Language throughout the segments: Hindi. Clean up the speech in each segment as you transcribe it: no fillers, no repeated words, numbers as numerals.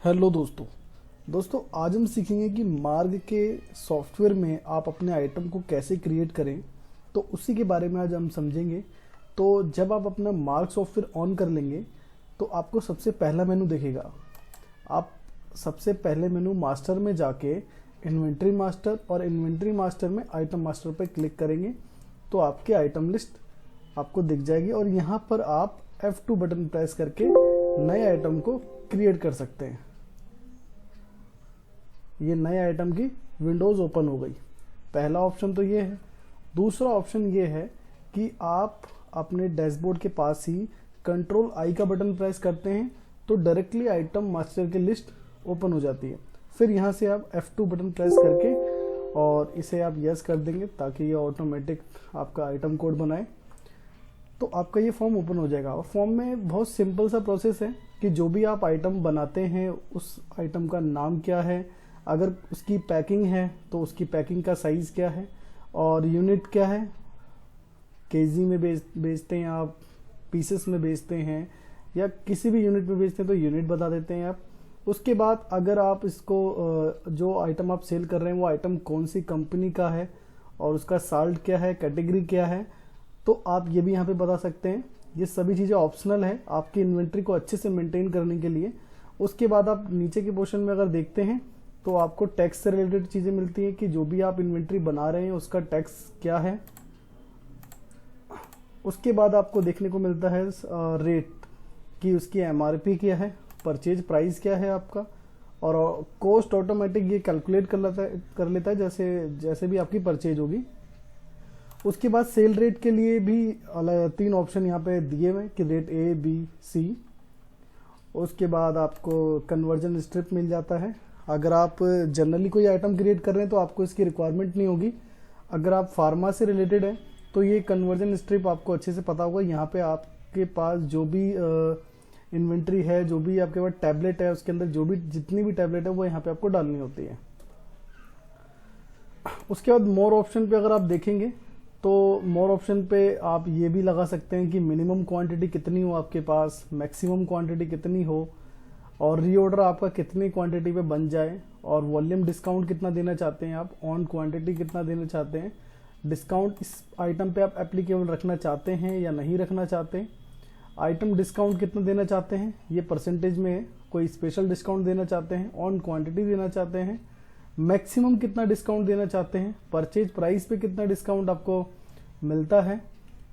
हेलो दोस्तों आज हम सीखेंगे कि मार्ग के सॉफ्टवेयर में आप अपने आइटम को कैसे क्रिएट करें। तो उसी के बारे में आज हम समझेंगे। तो जब आप अपना मार्ग सॉफ्टवेयर ऑन कर लेंगे तो आपको सबसे पहला मेनू दिखेगा। आप सबसे पहले मेनू मास्टर में जाके इन्वेंट्री मास्टर और इन्वेंट्री मास्टर में आइटम मास्टर पर क्लिक करेंगे तो आपकी आइटम लिस्ट आपको दिख जाएगी और यहाँ पर आप F2 बटन प्रेस करके नए आइटम को क्रिएट कर सकते हैं। ये नए आइटम की विंडोज ओपन हो गई। पहला ऑप्शन तो ये है। दूसरा ऑप्शन ये है कि आप अपने डैशबोर्ड के पास ही कंट्रोल आई का बटन प्रेस करते हैं तो डायरेक्टली आइटम मास्टर की लिस्ट ओपन हो जाती है। फिर यहाँ से आप F2 बटन प्रेस करके और इसे आप यस कर देंगे ताकि ये ऑटोमेटिक आपका आइटम कोड बनाए तो आपका ये फॉर्म ओपन हो जाएगा। और फॉर्म में बहुत सिंपल सा प्रोसेस है कि जो भी आप आइटम बनाते हैं उस आइटम का नाम क्या है, अगर उसकी पैकिंग है तो उसकी पैकिंग का साइज़ क्या है और यूनिट क्या है, केजी में बेचते हैं आप, पीसेस में बेचते हैं या किसी भी यूनिट में बेचते हैं तो यूनिट बता देते हैं आप। उसके बाद अगर आप इसको जो आइटम आप सेल कर रहे हैं वो आइटम कौन सी कंपनी का है और उसका साल्ट क्या है, कैटेगरी क्या है, तो आप ये भी यहाँ पे बता सकते हैं। ये सभी चीज़ें ऑप्शनल है आपकी इन्वेंट्री को अच्छे से मेंटेन करने के लिए। उसके बाद आप नीचे के पोर्शन में अगर देखते हैं तो आपको टैक्स से रिलेटेड चीज़ें मिलती हैं कि जो भी आप इन्वेंट्री बना रहे हैं उसका टैक्स क्या है। उसके बाद आपको देखने को मिलता है रेट कि उसकी MRP क्या है, परचेज प्राइस क्या है आपका, और कॉस्ट ऑटोमेटिक ये कैलकुलेट कर लेता है जैसे भी आपकी परचेज होगी। उसके बाद सेल रेट के लिए भी अलग 3 ऑप्शन यहाँ पे दिए हुए कि रेट A, B, C। उसके बाद आपको कन्वर्जन स्ट्रिप मिल जाता है। अगर आप जनरली कोई आइटम क्रिएट कर रहे हैं तो आपको इसकी रिक्वायरमेंट नहीं होगी। अगर आप फार्मा से रिलेटेड है तो ये कन्वर्जन स्ट्रिप आपको अच्छे से पता होगा। यहाँ पे आपके पास जो भी इन्वेंट्री है, जो भी आपके पास टैबलेट है, उसके अंदर जितनी भी टैबलेट है वो यहाँ पे आपको डालनी होती है। उसके बाद मोर ऑप्शन पे अगर आप देखेंगे तो मोर ऑप्शन पे आप ये भी लगा सकते हैं कि मिनिमम क्वांटिटी कितनी हो आपके पास, मैक्सिमम क्वांटिटी कितनी हो और रीऑर्डर आपका कितनी क्वांटिटी पे बन जाए, और वॉल्यूम डिस्काउंट कितना देना चाहते हैं आप, ऑन क्वांटिटी कितना देना चाहते हैं, डिस्काउंट इस आइटम पे आप एप्लीकेबल रखना चाहते हैं या नहीं रखना चाहते हैं, आइटम डिस्काउंट कितना देना चाहते हैं, ये परसेंटेज में है, कोई स्पेशल डिस्काउंट देना चाहते हैं, ऑन क्वांटिटी देना चाहते हैं, मैक्सिमम कितना डिस्काउंट देना चाहते हैं, परचेज प्राइस पे कितना डिस्काउंट आपको मिलता है।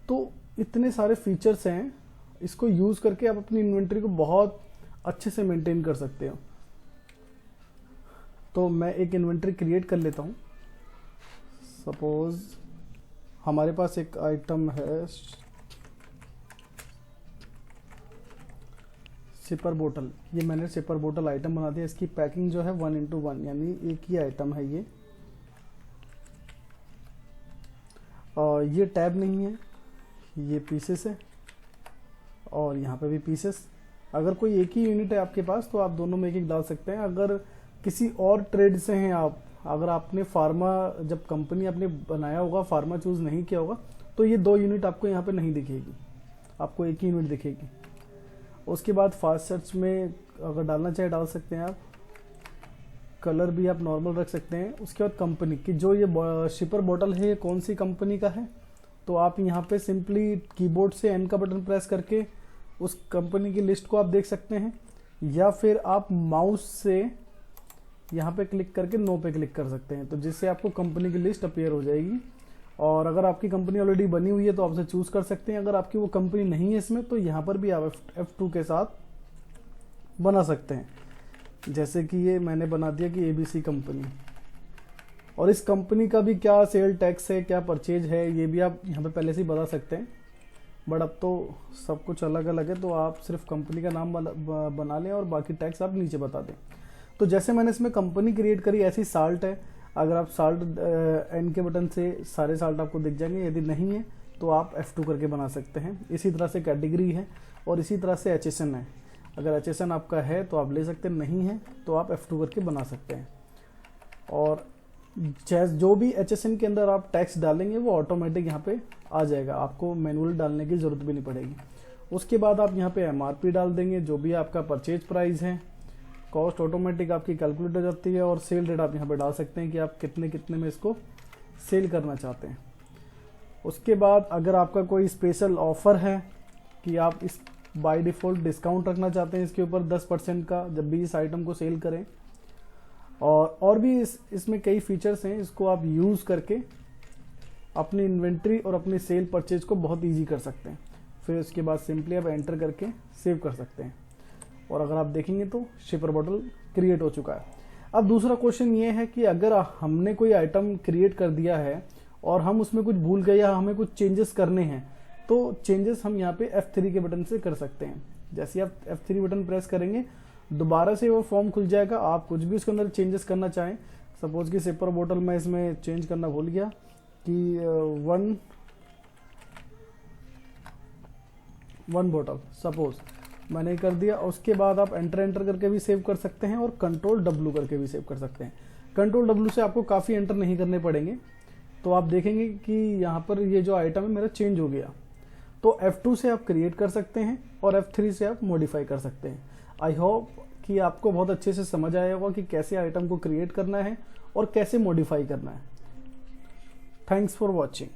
तो इतने सारे फीचर्स हैं, इसको यूज़ करके आप अपनी इन्वेंट्री को बहुत अच्छे से मेंटेन कर सकते हो। तो मैं एक इन्वेंट्री क्रिएट कर लेता हूँ। सपोज हमारे पास एक आइटम है सिपर बोतल। ये मैंने सिपर बोतल आइटम बना दिया। इसकी पैकिंग जो है 1:1 यानी एक ही आइटम है ये। और ये टैब नहीं है, ये पीसेस है और यहाँ पे भी पीसेस। अगर कोई एक ही यूनिट है आपके पास तो आप दोनों में एक डाल सकते हैं। अगर किसी और ट्रेड से हैं आप, अगर आपने फार्मा, जब कंपनी आपने बनाया होगा, फार्मा चूज़ नहीं किया होगा तो ये 2 यूनिट आपको यहाँ पे नहीं दिखेगी, आपको एक ही यूनिट दिखेगी। उसके बाद फास्ट सर्च में अगर डालना चाहे डाल सकते हैं आप। कलर भी आप नॉर्मल रख सकते हैं। उसके बाद कंपनी की, जो ये शिपर बॉटल है ये कौन सी कंपनी का है, तो आप यहाँ पे सिंपली कीबोर्ड से N का बटन प्रेस करके उस कंपनी की लिस्ट को आप देख सकते हैं, या फिर आप माउस से यहाँ पे क्लिक करके नो पे क्लिक कर सकते हैं, तो जिससे आपको कंपनी की लिस्ट अपीयर हो जाएगी। और अगर आपकी कंपनी ऑलरेडी बनी हुई है तो आप उसे चूज़ कर सकते हैं। अगर आपकी वो कंपनी नहीं है इसमें तो यहाँ पर भी आप F2 के साथ बना सकते हैं। जैसे कि ये मैंने बना दिया कि ABC कंपनी, और इस कंपनी का भी क्या सेल टैक्स है, क्या परचेज है, ये भी आप यहाँ पे पहले से ही बता सकते हैं। बट अब तो सब कुछ अलग अलग है तो आप सिर्फ कंपनी का नाम बना लें और बाकी टैक्स आप नीचे बता दें। तो जैसे मैंने इसमें कंपनी क्रिएट करी, ऐसी साल्ट है। अगर आप साल्ट N के बटन से सारे साल्ट आपको दिख जाएंगे, यदि नहीं है तो आप F2 करके बना सकते हैं। इसी तरह से कैटेगरी है और इसी तरह से HSN है। अगर HSN आपका है तो आप ले सकते हैं, नहीं है तो आप F2 करके बना सकते हैं। और जो भी HSN के अंदर आप टैक्स डालेंगे वो ऑटोमेटिक यहाँ पे आ जाएगा, आपको मैनुअल डालने की ज़रूरत भी नहीं पड़ेगी। उसके बाद आप यहाँ पे MRP डाल देंगे, जो भी आपका परचेज प्राइस है, कॉस्ट ऑटोमेटिक आपकी कैलकुलेट हो जाती है और सेल रेट आप यहाँ पे डाल सकते हैं कि आप कितने कितने में इसको सेल करना चाहते हैं। उसके बाद अगर आपका कोई स्पेशल ऑफर है कि आप इस बाय डिफ़ॉल्ट डिस्काउंट रखना चाहते हैं इसके ऊपर 10% का जब भी इस आइटम को सेल करें, और भी इसमें कई फीचर्स हैं, इसको आप यूज़ करके अपनी इन्वेंट्री और अपनी सेल परचेज को बहुत ईजी कर सकते हैं। फिर उसके बाद सिंपली आप एंटर करके सेव कर सकते हैं और अगर आप देखेंगे तो शिपर बॉटल क्रिएट हो चुका है। अब दूसरा क्वेश्चन ये है कि अगर हमने कोई आइटम क्रिएट कर दिया है और हम उसमें कुछ भूल गए या हमें कुछ चेंजेस करने हैं, तो चेंजेस हम यहाँ पे F3 के बटन से कर सकते हैं। जैसे आप F3 बटन प्रेस करेंगे दोबारा से वो फॉर्म खुल जाएगा। आप कुछ भी उसके अंदर चेंजेस करना चाहें, सपोज कि सिपर बॉटल में इसमें चेंज करना भूल गया कि वन बॉटल सपोज मैंने कर दिया। उसके बाद आप एंटर करके भी सेव कर सकते हैं और कंट्रोल W करके भी सेव कर सकते हैं। कंट्रोल W से आपको काफ़ी एंटर नहीं करने पड़ेंगे, तो आप देखेंगे कि यहाँ पर ये जो आइटम है मेरा चेंज हो गया। तो F2 से आप क्रिएट कर सकते हैं और F3 से आप मॉडिफाई कर सकते हैं। आई होप कि आपको बहुत अच्छे से समझ आया होगा कि कैसे आइटम को क्रिएट करना है और कैसे मॉडिफाई करना है। Thanks for watching.